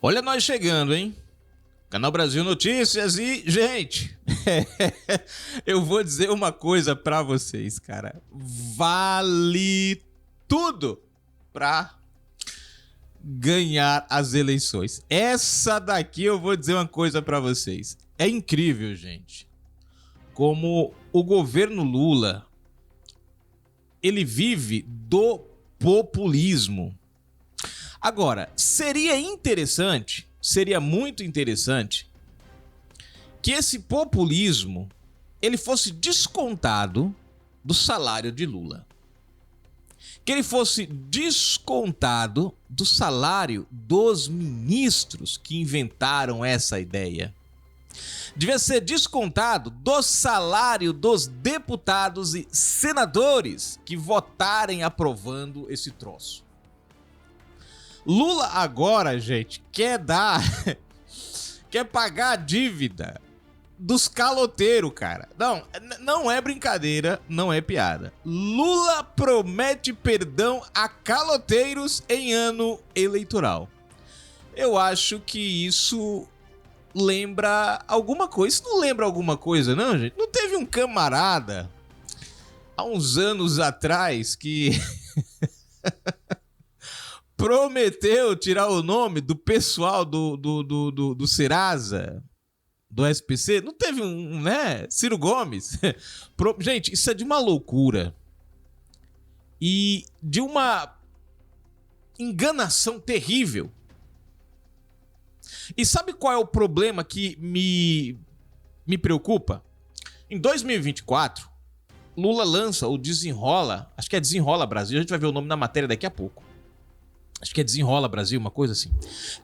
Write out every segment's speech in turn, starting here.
Olha nós chegando, hein? Canal Brasil Notícias e, gente, eu vou dizer uma coisa pra vocês, cara. Vale tudo pra ganhar as eleições. Essa daqui eu vou dizer uma coisa pra vocês. É incrível, gente, como o governo Lula, ele vive do populismo. Agora, seria muito interessante que esse populismo ele fosse descontado do salário de Lula. Que ele fosse descontado do salário dos ministros que inventaram essa ideia. Devia ser descontado do salário dos deputados e senadores que votarem aprovando esse troço. Lula agora, gente, quer pagar a dívida dos caloteiros, cara. Não é brincadeira, não é piada. Lula promete perdão a caloteiros em ano eleitoral. Eu acho que isso lembra alguma coisa. Isso não lembra alguma coisa, não, gente? Não teve um camarada há uns anos atrás que prometeu tirar o nome do pessoal do Serasa, do SPC? Não teve né? Ciro Gomes? Gente, isso é de uma loucura. E de uma enganação terrível. E sabe qual é o problema que me preocupa? Em 2024, Lula lança o Desenrola, acho que é Desenrola Brasil, a gente vai ver o nome na matéria daqui a pouco. Acho que é Desenrola Brasil, uma coisa assim.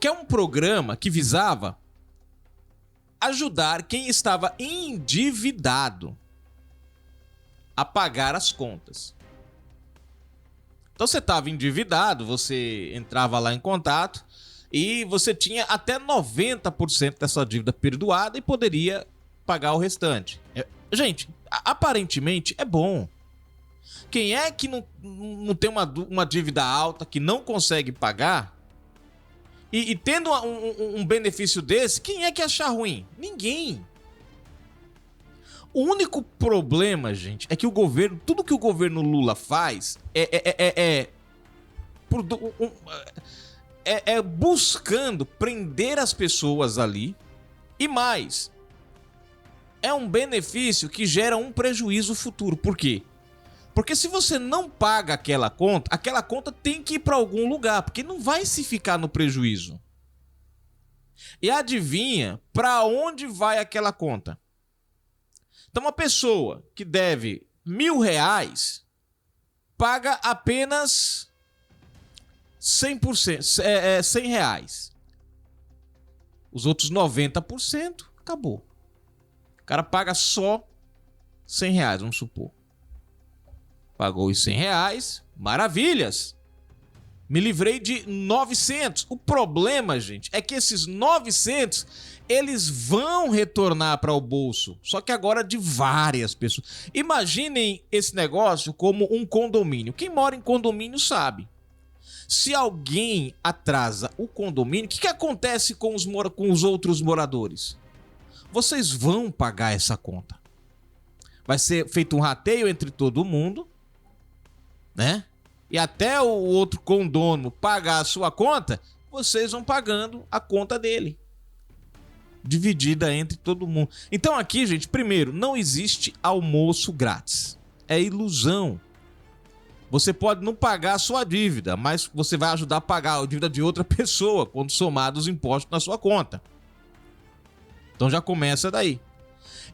Que é um programa que visava ajudar quem estava endividado a pagar as contas. Então você estava endividado, você entrava lá em contato e você tinha até 90% da sua dívida perdoada e poderia pagar o restante. Gente, aparentemente é bom. Quem é que não tem uma dívida alta, que não consegue pagar, e tendo um benefício desse, quem é que achar ruim? Ninguém. O único problema, gente, é que o governo, tudo que o governo Lula faz é buscando prender as pessoas ali, e mais, é um benefício que gera um prejuízo futuro. Por quê? Porque se você não paga aquela conta tem que ir para algum lugar, porque não vai se ficar no prejuízo. E adivinha para onde vai aquela conta? Então uma pessoa que deve R$1.000 paga apenas 100%, R$100. Os outros 90% acabou. O cara paga só R$100, vamos supor. Pagou os R$100, maravilhas. Me livrei de 900. O problema, gente, é que esses 900, eles vão retornar para o bolso. Só que agora de várias pessoas. Imaginem esse negócio como um condomínio. Quem mora em condomínio sabe. Se alguém atrasa o condomínio, o que acontece com os outros moradores? Vocês vão pagar essa conta. Vai ser feito um rateio entre todo mundo, né? E até o outro condono pagar a sua conta, vocês vão pagando a conta dele, dividida entre todo mundo. Então aqui, gente, primeiro, não existe almoço grátis. É ilusão. Você pode não pagar a sua dívida, mas você vai ajudar a pagar a dívida de outra pessoa quando somar os impostos na sua conta. Então já começa daí.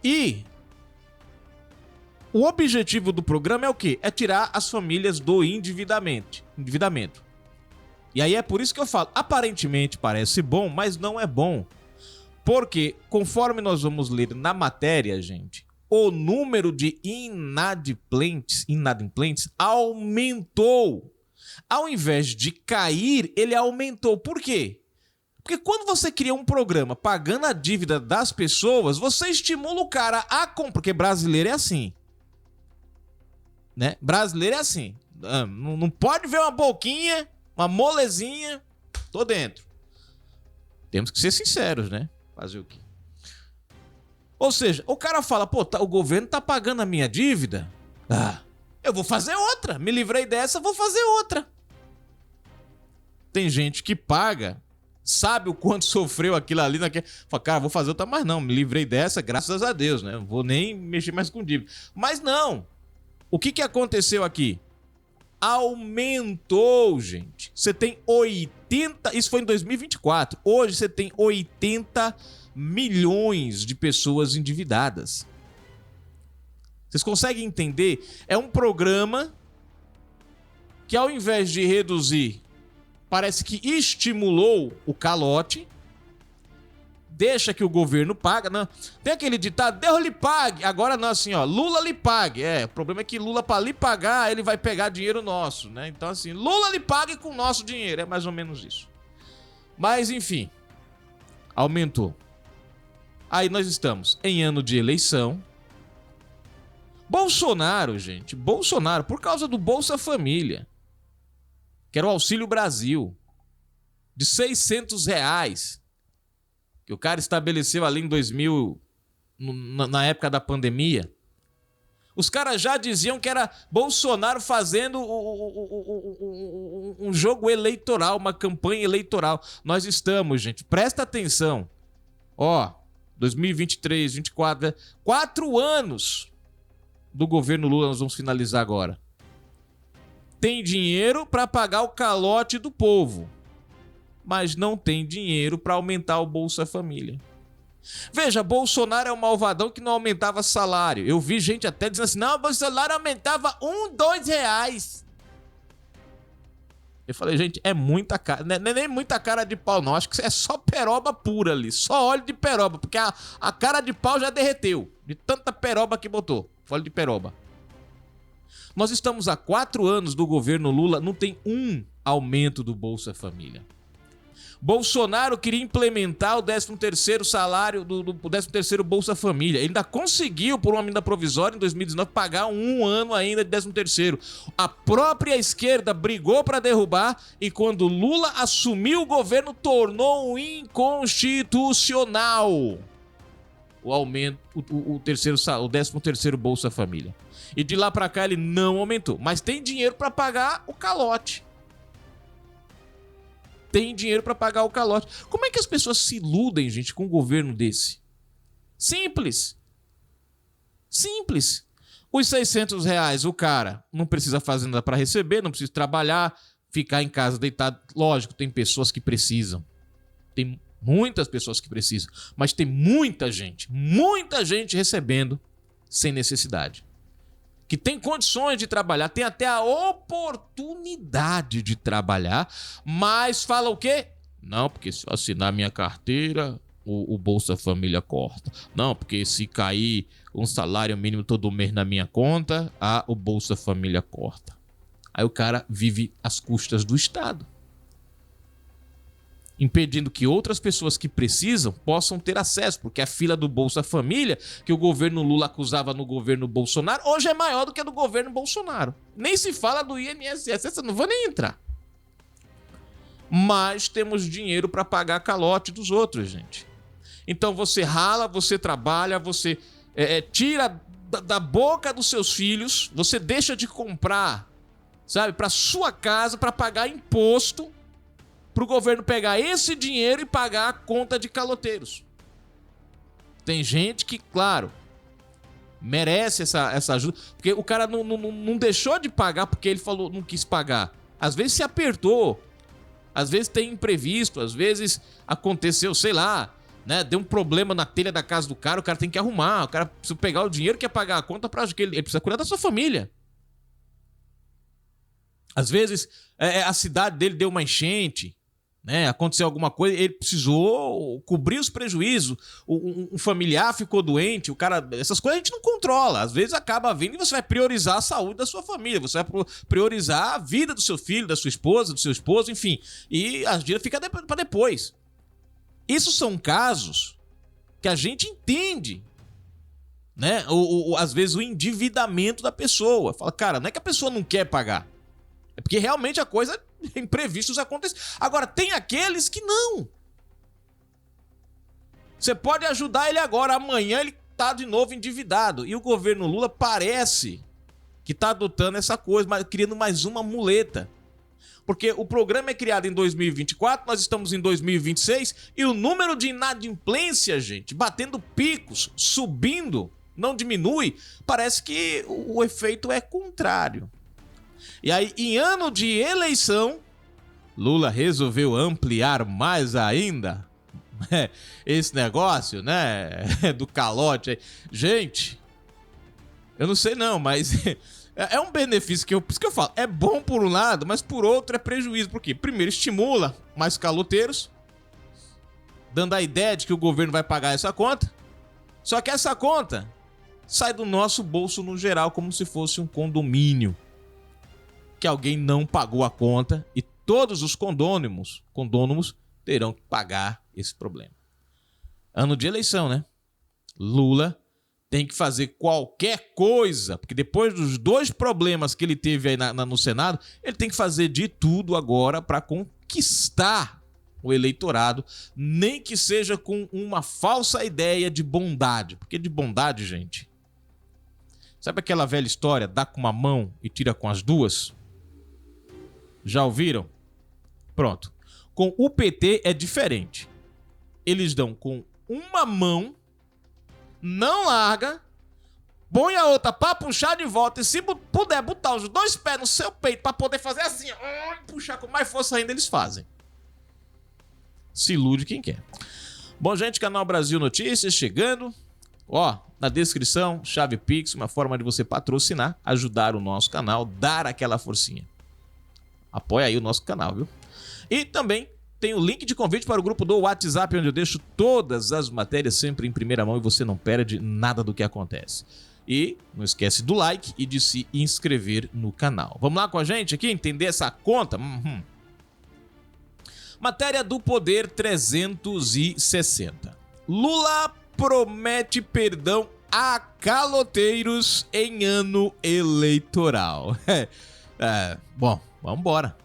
E o objetivo do programa é o quê? É tirar as famílias do endividamento. E aí é por isso que eu falo, aparentemente parece bom, mas não é bom. Porque, conforme nós vamos ler na matéria, gente, o número de inadimplentes aumentou. Ao invés de cair, ele aumentou. Por quê? Porque quando você cria um programa pagando a dívida das pessoas, você estimula o cara a comprar. Porque brasileiro é assim. Né? Brasileiro é assim. Não pode ver uma boquinha, uma molezinha, tô dentro. Temos que ser sinceros, né? Fazer o quê? Ou seja, o cara fala, pô, o governo tá pagando a minha dívida. Eu vou fazer outra. Me livrei dessa, vou fazer outra. Tem gente que paga, sabe o quanto sofreu aquilo ali. Fala, cara, vou fazer outra, mas não, me livrei dessa, graças a Deus, né? Não vou nem mexer mais com dívida. Mas não. O que aconteceu aqui? Aumentou, gente. Você tem 80... Isso foi em 2024. Hoje você tem 80 milhões de pessoas endividadas. Vocês conseguem entender? É um programa que, ao invés de reduzir, parece que estimulou o calote. Deixa que o governo paga. Não. Tem aquele ditado, Deus lhe pague. Agora não, assim, ó, Lula lhe pague. O problema é que Lula, para lhe pagar, ele vai pegar dinheiro nosso, né? Então, assim, Lula lhe pague com o nosso dinheiro. É mais ou menos isso. Mas, enfim, aumentou. Aí nós estamos em ano de eleição. Bolsonaro, gente, por causa do Bolsa Família, que era o Auxílio Brasil, de R$600, que o cara estabeleceu ali em 2000, na época da pandemia. Os caras já diziam que era Bolsonaro fazendo um jogo eleitoral, uma campanha eleitoral. Nós estamos, gente, presta atenção. 2023, 2024, 4 anos do governo Lula, nós vamos finalizar agora. Tem dinheiro para pagar o calote do povo, mas não tem dinheiro para aumentar o Bolsa Família. Veja, Bolsonaro é um malvadão que não aumentava salário. Eu vi gente até dizendo assim, não, o Bolsonaro aumentava R$1, R$2. Eu falei, gente, é muita cara, não é nem muita cara de pau não, acho que é só peroba pura ali, só óleo de peroba, porque a cara de pau já derreteu, de tanta peroba que botou, óleo de peroba. Nós estamos há 4 anos do governo Lula, não tem um aumento do Bolsa Família. Bolsonaro queria implementar o 13º salário, do 13º Bolsa Família. Ele ainda conseguiu, por uma medida provisória, em 2019, pagar um ano ainda de 13º. A própria esquerda brigou para derrubar e quando Lula assumiu o governo, tornou inconstitucional o aumento, o 13º Bolsa Família. E de lá para cá ele não aumentou. Mas tem dinheiro para pagar o calote. Tem dinheiro para pagar o calote. Como é que as pessoas se iludem, gente, com um governo desse? Simples. Simples. Os R$600, o cara não precisa fazer nada para receber, não precisa trabalhar, ficar em casa deitado. Lógico, tem pessoas que precisam. Tem muitas pessoas que precisam. Mas tem muita gente recebendo sem necessidade. Que tem condições de trabalhar, tem até a oportunidade de trabalhar, mas fala o quê? Não, porque se eu assinar minha carteira, o Bolsa Família corta. Não, porque se cair um salário mínimo todo mês na minha conta, o Bolsa Família corta. Aí o cara vive às custas do Estado, impedindo que outras pessoas que precisam possam ter acesso, porque a fila do Bolsa Família, que o governo Lula acusava no governo Bolsonaro, hoje é maior do que a do governo Bolsonaro. Nem se fala do INSS, essa eu não vou nem entrar. Mas temos dinheiro para pagar a calote dos outros, gente. Então você rala, você trabalha, você tira da boca dos seus filhos, você deixa de comprar, sabe, para sua casa, para pagar imposto, para o governo pegar esse dinheiro e pagar a conta de caloteiros. Tem gente que, claro, merece essa ajuda, porque o cara não deixou de pagar porque ele falou, não quis pagar. Às vezes se apertou, às vezes tem imprevisto, às vezes aconteceu, sei lá, né? Deu um problema na telha da casa do cara, o cara tem que arrumar, o cara precisa pegar o dinheiro, quer pagar a conta, para que ele precisa cuidar da sua família. Às vezes a cidade dele deu uma enchente, né? Aconteceu alguma coisa, ele precisou cobrir os prejuízos, um familiar ficou doente, o cara, essas coisas a gente não controla, às vezes acaba vindo e você vai priorizar a saúde da sua família, você vai priorizar a vida do seu filho, da sua esposa, do seu esposo, enfim, e a vida fica para depois. Isso são casos que a gente entende, né? Às vezes o endividamento da pessoa, fala, cara, não é que a pessoa não quer pagar, é porque realmente a coisa, imprevistos acontecem. Agora, tem aqueles que não. Você pode ajudar ele agora, amanhã ele tá de novo endividado. E o governo Lula parece que tá adotando essa coisa, mas criando mais uma muleta. Porque o programa é criado em 2024, nós estamos em 2026 e o número de inadimplência, gente, batendo picos, subindo, não diminui. Parece que o efeito é contrário. E aí, em ano de eleição, Lula resolveu ampliar mais ainda esse negócio, né, do calote. Gente, eu não sei não, mas é um benefício por isso que eu falo, é bom por um lado, mas por outro é prejuízo. Por quê? Primeiro, estimula mais caloteiros, dando a ideia de que o governo vai pagar essa conta. Só que essa conta sai do nosso bolso no geral, como se fosse um condomínio, que alguém não pagou a conta e todos os condôminos terão que pagar esse problema. Ano de eleição, né? Lula tem que fazer qualquer coisa, porque depois dos 2 problemas que ele teve aí no Senado, ele tem que fazer de tudo agora para conquistar o eleitorado, nem que seja com uma falsa ideia de bondade. Porque de bondade, gente, sabe aquela velha história, dá com uma mão e tira com as duas? Já ouviram? Pronto. Com o PT é diferente. Eles dão com uma mão, não larga, põe a outra pra puxar de volta e se puder botar os 2 pés no seu peito pra poder fazer assim, puxar com mais força ainda, eles fazem. Se ilude quem quer. Bom, gente, Canal Brasil Notícias chegando. Ó, na descrição, chave Pix, uma forma de você patrocinar, ajudar o nosso canal, dar aquela forcinha. Apoia aí o nosso canal, viu? E também tem o link de convite para o grupo do WhatsApp, onde eu deixo todas as matérias sempre em primeira mão e você não perde nada do que acontece. E não esquece do like e de se inscrever no canal. Vamos lá com a gente aqui, entender essa conta? Matéria do Poder 360. Lula promete perdão a caloteiros em ano eleitoral. Bom, vamos embora.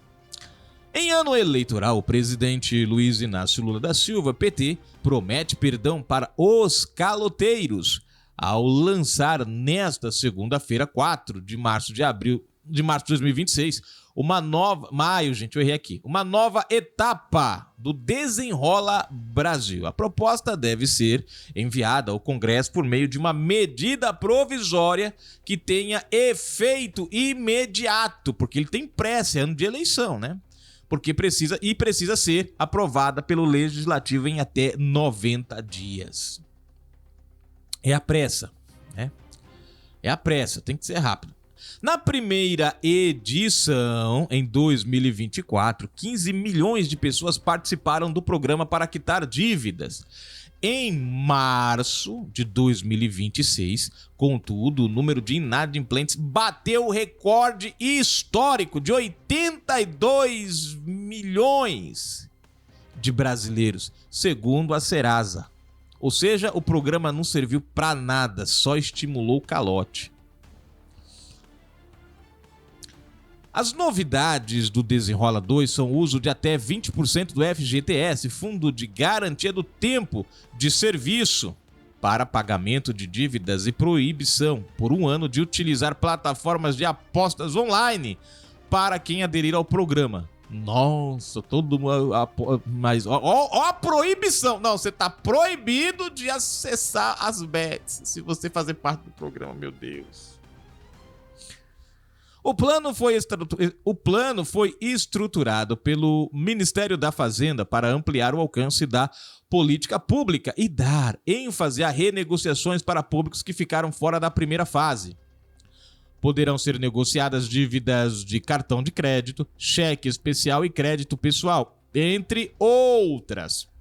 Em ano eleitoral, o presidente Luiz Inácio Lula da Silva, PT, promete perdão para os caloteiros ao lançar nesta segunda-feira, 4 de março de 2026, uma nova etapa do Desenrola Brasil. A proposta deve ser enviada ao Congresso por meio de uma medida provisória que tenha efeito imediato, porque ele tem pressa, é ano de eleição, né? Porque precisa ser aprovada pelo Legislativo em até 90 dias. É a pressa, né? É a pressa, tem que ser rápido. Na primeira edição, em 2024, 15 milhões de pessoas participaram do programa para quitar dívidas. Em março de 2026, contudo, o número de inadimplentes bateu o recorde histórico de 82 milhões de brasileiros, segundo a Serasa. Ou seja, o programa não serviu para nada, só estimulou o calote. As novidades do Desenrola 2 são o uso de até 20% do FGTS, Fundo de Garantia do Tempo de Serviço, para pagamento de dívidas e proibição, por um ano, de utilizar plataformas de apostas online para quem aderir ao programa. Nossa, todo mundo... Mas ó a proibição! Não, você tá proibido de acessar as bets se você fazer parte do programa, meu Deus. O plano foi estruturado pelo Ministério da Fazenda para ampliar o alcance da política pública e dar ênfase a renegociações para públicos que ficaram fora da primeira fase. Poderão ser negociadas dívidas de cartão de crédito, cheque especial e crédito pessoal, entre outras.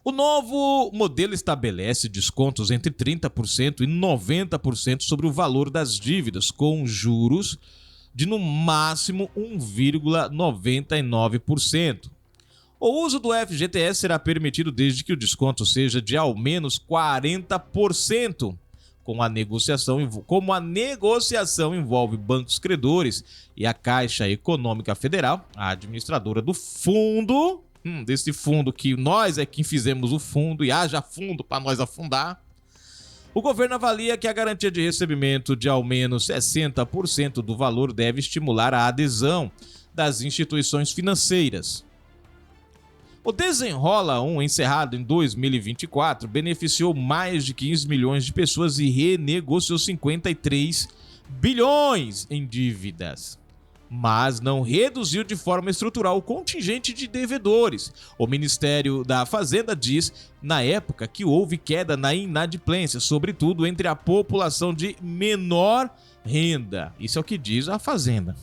O novo modelo estabelece descontos entre 30% e 90% sobre o valor das dívidas, com juros de no máximo 1,99%. O uso do FGTS será permitido desde que o desconto seja de ao menos 40%. Como a negociação envolve bancos credores e a Caixa Econômica Federal, a administradora do fundo, desse fundo que nós é quem fizemos o fundo e haja fundo para nós afundar. O governo avalia que a garantia de recebimento de ao menos 60% do valor deve estimular a adesão das instituições financeiras. O Desenrola 1, encerrado em 2024, beneficiou mais de 15 milhões de pessoas e renegociou 53 bilhões em dívidas, mas não reduziu de forma estrutural o contingente de devedores. O Ministério da Fazenda diz, na época, que houve queda na inadimplência, sobretudo entre a população de menor renda. Isso é o que diz a Fazenda.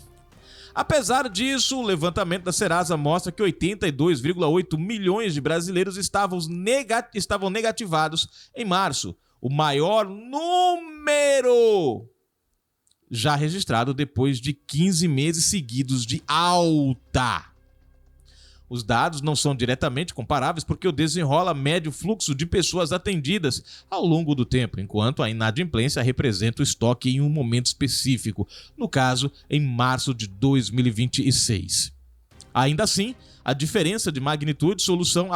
Apesar disso, o levantamento da Serasa mostra que 82,8 milhões de brasileiros estavam negativados em março, o maior número já registrado depois de 15 meses seguidos de alta. Os dados não são diretamente comparáveis porque o Desenrola mede o fluxo de pessoas atendidas ao longo do tempo, enquanto a inadimplência representa o estoque em um momento específico, no caso, em março de 2026. Ainda assim, a diferença de magnitude solução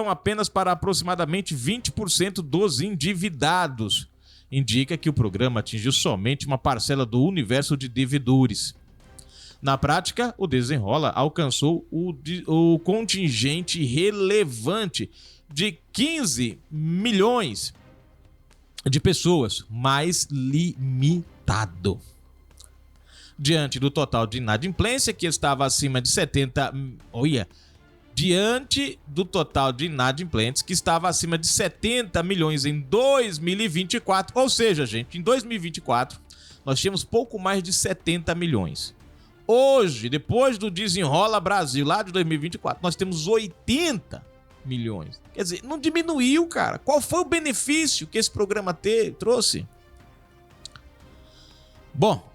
apenas para aproximadamente 20% dos endividados indica que o programa atingiu somente uma parcela do universo de devedores. Na prática, o Desenrola alcançou o contingente relevante de 15 milhões de pessoas, mais limitado. Diante do total de inadimplência, que estava acima de 70... Diante do total de inadimplentes, que estava acima de 70 milhões em 2024, ou seja, gente, em 2024, nós tínhamos pouco mais de 70 milhões. Hoje, depois do Desenrola Brasil, lá de 2024, nós temos 80 milhões. Quer dizer, não diminuiu, cara. Qual foi o benefício que esse programa trouxe? Bom,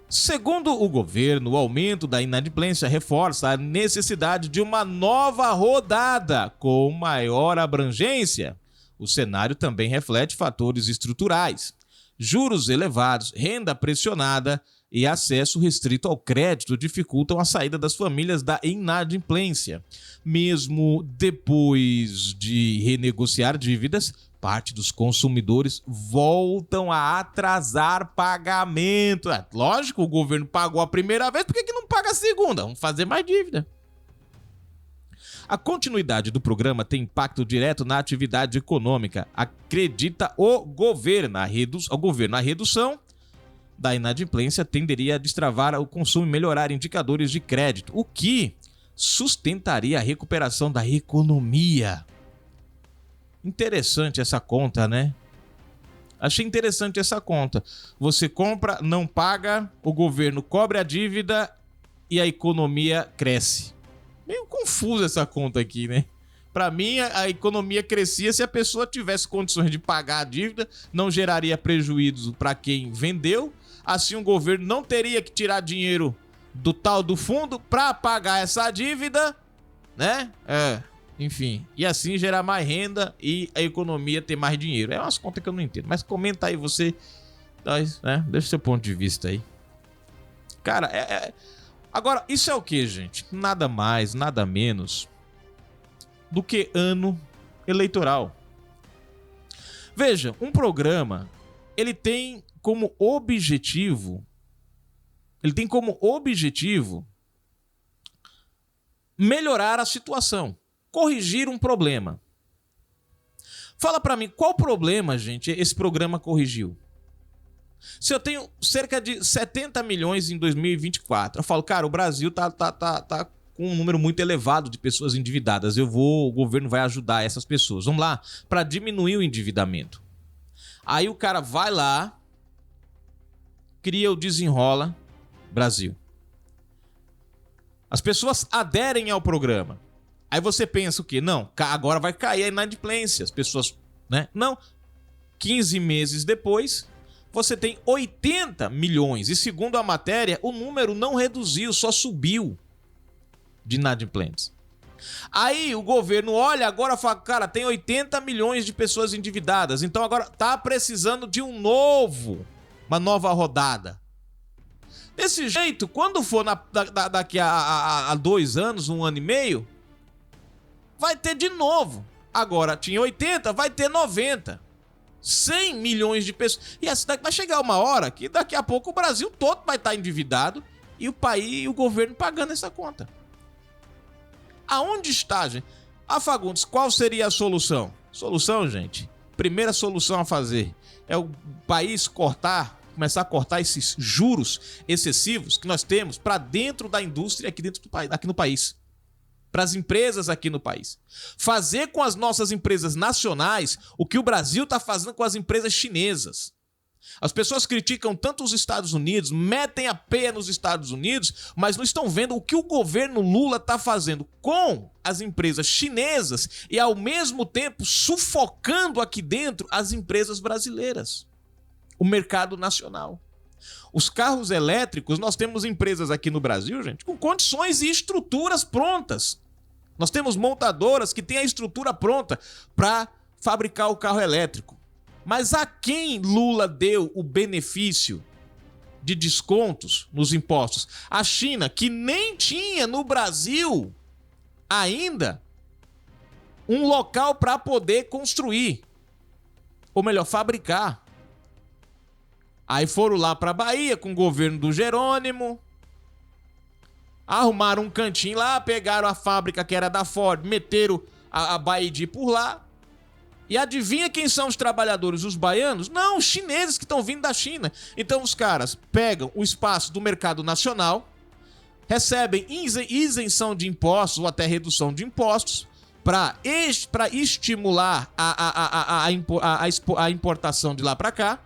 segundo o governo, o aumento da inadimplência reforça a necessidade de uma nova rodada com maior abrangência. O cenário também reflete fatores estruturais. Juros elevados, renda pressionada e acesso restrito ao crédito dificultam a saída das famílias da inadimplência. Mesmo depois de renegociar dívidas, parte dos consumidores voltam a atrasar pagamento. Lógico, o governo pagou a primeira vez, por que não paga a segunda? Vamos fazer mais dívida. A continuidade do programa tem impacto direto na atividade econômica, acredita o governo. A redução da inadimplência tenderia a destravar o consumo e melhorar indicadores de crédito, o que sustentaria a recuperação da economia. Interessante essa conta, né? Achei interessante essa conta. Você compra, não paga, o governo cobre a dívida e a economia cresce. Meio confusa essa conta aqui, né? Para mim, a economia crescia se a pessoa tivesse condições de pagar a dívida, não geraria prejuízo para quem vendeu. Assim, o governo não teria que tirar dinheiro do tal do fundo para pagar essa dívida, né? Enfim, e assim gerar mais renda e a economia ter mais dinheiro. É umas contas que eu não entendo, mas comenta aí você, né? Deixa seu ponto de vista aí. Cara, agora, isso é o que, gente? Nada mais, nada menos do que ano eleitoral. Veja, um programa, ele tem como objetivo melhorar a situação, corrigir um problema. Fala pra mim, qual problema, gente, esse programa corrigiu? Se eu tenho cerca de 70 milhões em 2024, eu falo, cara, o Brasil tá com um número muito elevado de pessoas endividadas. O governo vai ajudar essas pessoas. Vamos lá, para diminuir o endividamento. Aí o cara vai lá, cria o Desenrola Brasil. As pessoas aderem ao programa. Aí você pensa o quê? Não, agora vai cair a inadimplência. As pessoas, né? Não. 15 meses depois, você tem 80 milhões. E segundo a matéria, o número não reduziu, só subiu de inadimplentes. Aí o governo olha agora e fala, cara, tem 80 milhões de pessoas endividadas. Então agora tá precisando de uma nova rodada. Desse jeito, quando for daqui a 2 anos, 1 ano e meio, vai ter de novo. Agora tinha 80, vai ter 90. 100 milhões de pessoas. E assim vai chegar uma hora que daqui a pouco o Brasil todo vai estar endividado e o país e o governo pagando essa conta. Aonde está, gente? Fagundes, qual seria a solução? Solução, gente, primeira solução a fazer é o país começar a cortar esses juros excessivos que nós temos para dentro da indústria aqui no país. Para as empresas aqui no país. Fazer com as nossas empresas nacionais o que o Brasil está fazendo com as empresas chinesas. As pessoas criticam tanto os Estados Unidos, metem a pé nos Estados Unidos, mas não estão vendo o que o governo Lula está fazendo com as empresas chinesas e, ao mesmo tempo, sufocando aqui dentro as empresas brasileiras. O mercado nacional. Os carros elétricos, nós temos empresas aqui no Brasil, gente, com condições e estruturas prontas. Nós temos montadoras que têm a estrutura pronta para fabricar o carro elétrico. Mas a quem Lula deu o benefício de descontos nos impostos? A China, que nem tinha no Brasil ainda um local para poder construir, ou melhor, fabricar. Aí foram lá para a Bahia com o governo do Jerônimo, arrumaram um cantinho lá, pegaram a fábrica que era da Ford, meteram a Baidi por lá. E adivinha quem são os trabalhadores? Os baianos? Não, os chineses que estão vindo da China. Então os caras pegam o espaço do mercado nacional, recebem isenção de impostos ou até redução de impostos para estimular a importação de lá para cá.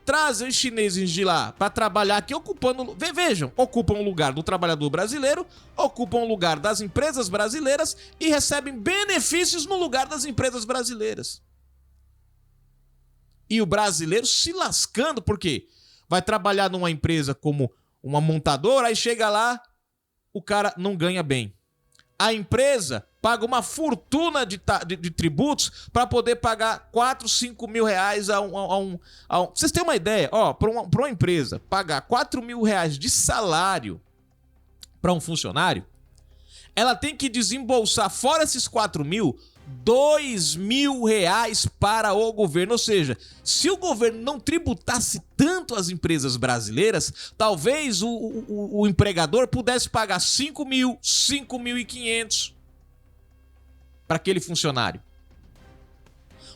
Trazem os chineses de lá para trabalhar aqui, ocupando... Vejam, ocupam o lugar do trabalhador brasileiro, ocupam o lugar das empresas brasileiras e recebem benefícios no lugar das empresas brasileiras. E o brasileiro se lascando, porque vai trabalhar numa empresa como uma montadora, aí chega lá, o cara não ganha bem. A empresa paga uma fortuna de tributos para poder pagar 4, 5 mil reais a um... Vocês têm uma ideia? Para uma empresa pagar 4 mil reais de salário para um funcionário, ela tem que desembolsar, fora esses 4 mil, 2 mil reais para o governo. Ou seja, se o governo não tributasse tanto as empresas brasileiras, talvez o empregador pudesse pagar 5 mil, 5.500 para aquele funcionário.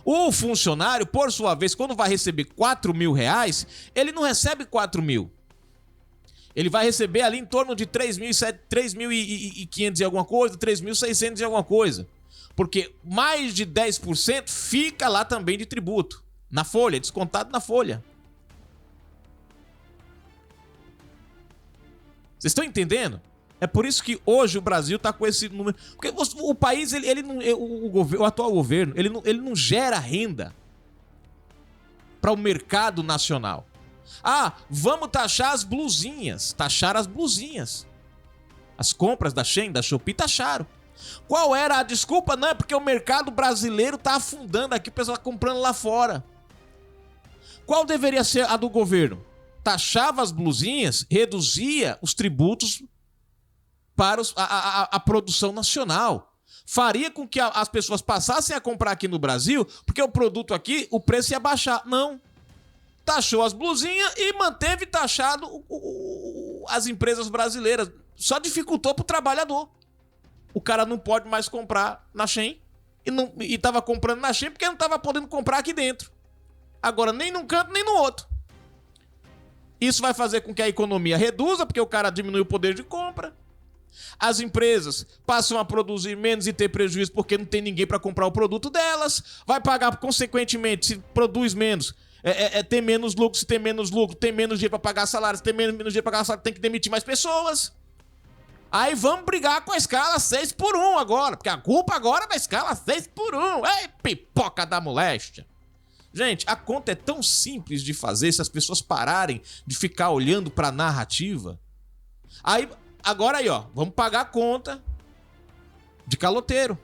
O funcionário, por sua vez, quando vai receber 4 mil reais, ele não recebe 4 mil. Ele vai receber ali em torno de 3.500 e alguma coisa, 3.600 e alguma coisa. Porque mais de 10% fica lá também de tributo. Na folha, descontado na folha. Vocês estão entendendo? É por isso que hoje o Brasil está com esse número. Porque o país, o atual governo, ele não gera renda para o mercado nacional. Vamos taxar as blusinhas. Taxar as blusinhas. As compras da Shein, da Shopee, taxaram. Qual era a desculpa? Não, é porque o mercado brasileiro está afundando aqui, o pessoal está comprando lá fora. Qual deveria ser a do governo? Taxava as blusinhas, reduzia os tributos para a produção nacional. Faria com que as pessoas passassem a comprar aqui no Brasil, porque o produto aqui, o preço ia baixar. Não. Taxou as blusinhas e manteve taxado as empresas brasileiras. Só dificultou para o trabalhador. O cara não pode mais comprar na Shein e estava comprando na Shein porque não estava podendo comprar aqui dentro. Agora, nem num canto, nem no outro. Isso vai fazer com que a economia reduza, porque o cara diminui o poder de compra. As empresas passam a produzir menos e ter prejuízo porque não tem ninguém para comprar o produto delas. Vai pagar, consequentemente, se produz menos, tem menos lucro. Se tem menos lucro, tem menos dinheiro para pagar salário. Se tem menos dinheiro para pagar salário, tem que demitir mais pessoas. Aí vamos brigar com a escala 6x1 agora, porque a culpa agora é da escala 6x1. Ei, pipoca da moléstia. Gente, a conta é tão simples de fazer se as pessoas pararem de ficar olhando para a narrativa. Agora aí, vamos pagar a conta de caloteiro.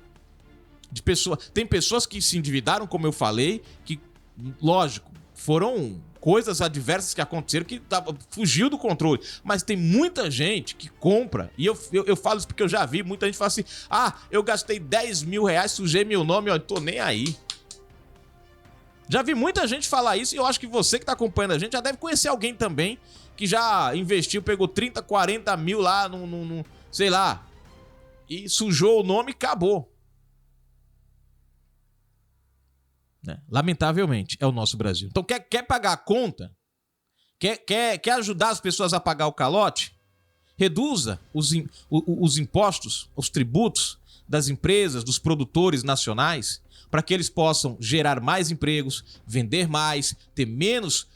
Tem pessoas que se endividaram, como eu falei, que, lógico, foram coisas adversas que aconteceram que fugiu do controle. Mas tem muita gente que compra, e eu falo isso porque eu já vi, muita gente fala assim, eu gastei 10 mil reais, sujei meu nome, ó, tô nem aí. Já vi muita gente falar isso, e eu acho que você que tá acompanhando a gente já deve conhecer alguém também que já investiu, pegou 30, 40 mil lá sei lá, e sujou o nome e acabou. Lamentavelmente, é o nosso Brasil. Então, quer pagar a conta? Quer ajudar as pessoas a pagar o calote? Reduza os impostos, os tributos das empresas, dos produtores nacionais, para que eles possam gerar mais empregos, vender mais, ter menos,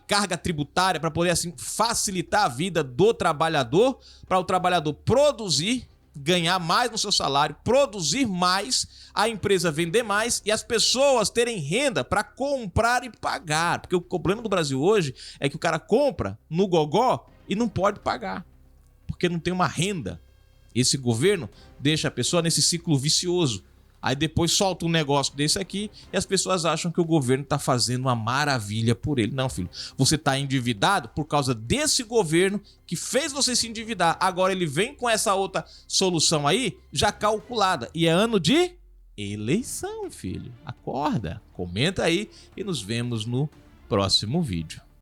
carga tributária, para poder, assim, facilitar a vida do trabalhador, para o trabalhador produzir, ganhar mais no seu salário, produzir mais, a empresa vender mais e as pessoas terem renda para comprar e pagar. Porque o problema do Brasil hoje é que o cara compra no gogó e não pode pagar, porque não tem uma renda. Esse governo deixa a pessoa nesse ciclo vicioso. Aí depois solta um negócio desse aqui e as pessoas acham que o governo tá fazendo uma maravilha por ele. Não, filho. Você tá endividado por causa desse governo que fez você se endividar. Agora ele vem com essa outra solução aí já calculada. E é ano de eleição, filho. Acorda, comenta aí e nos vemos no próximo vídeo.